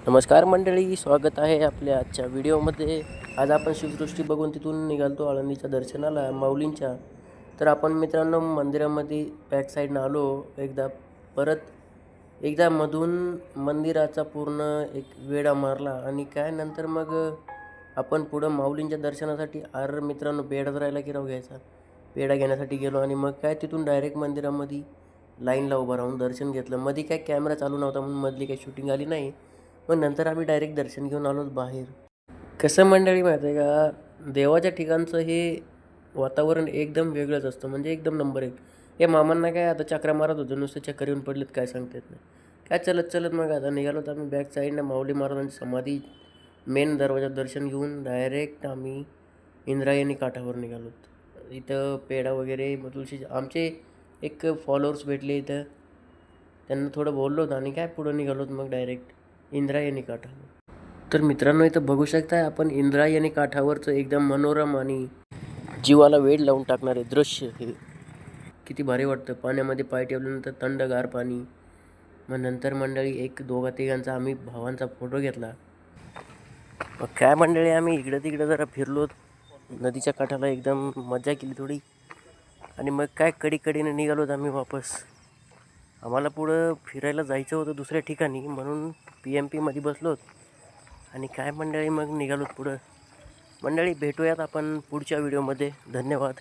नमस्कार मंडळी, स्वागत आहे आपल्या आजच्या व्हिडिओमध्ये. आज आपण शिवसृष्टी बघून तिथून निघालतो आळंदीच्या दर्शनाला माऊलींच्या. तर आपण मित्रांनो मंदिरामध्ये बॅक साईडनं आलो एकदा मधून मंदिराचा पूर्ण एक वेढा मारला आणि काय नंतर मग आपण पुढं माऊलींच्या दर्शनासाठी मित्रांनो बेडच राहिला की राहू घ्यायचा. पेढा घेण्यासाठी गेलो आणि मग काय तिथून डायरेक्ट मंदिरामध्ये लाईनला उभं राहून दर्शन घेतलं. मध्ये काय कॅमेरा चालू नव्हता म्हणून मधली काही शूटिंग आली नाही. मग नंतर आम्ही डायरेक्ट दर्शन घेऊन आलो बाहेर. कसं मंडळी माहिती आहे का, देवाच्या ठिकाणचं हे वातावरण एकदम वेगळंच असतं, म्हणजे एकदम नंबर एक. हे मामांना काय आता चक्रा मारत होतो, नुसतं चक्कर येऊन पडलेत काय सांगता येत नाही. काय चलत चलत मग आता निघालो तर आम्ही बॅक साईडनं माऊली महाराजांची समाधी मेन दरवाजात दर्शन घेऊन डायरेक्ट आम्ही इंद्रायणी काठावर निघालो. इथं पेढा वगैरे मग तुळशी आमचे एक फॉलोअर्स भेटले इथं, त्यांना थोडं बोललो होतं आणि काय पुढं निघालो मग डायरेक्ट इंद्रायणी काठावर. तर मित्रांनो इथं बघू शकताय आपण इंद्रायणी काठावरचं एकदम मनोरम आणि जीवाला वेड लावून टाकणारे दृश्य. हे किती भारी वाटतं. पाण्यामध्ये पाय ठेवल्यानंतर थंडगार पाणी. मग नंतर मंडळी एक दोघा तिघांचा आम्ही भावांचा फोटो घेतला. मग काय मंडळी आम्ही इकडं तिकडं जरा फिरलो नदीच्या काठाला, एकदम मजा केली थोडी आणि मग काय कडीकडीने निघालोत आम्ही वापस. आम्हाला पुढं फिरायला जायचं होतं दुसऱ्या ठिकाणी, म्हणून PMPमध्ये बसलोत आणि काय मंडळी मग निघालोत पुढं. मंडळी भेटूयात आपण पुढच्या व्हिडिओमध्ये. धन्यवाद.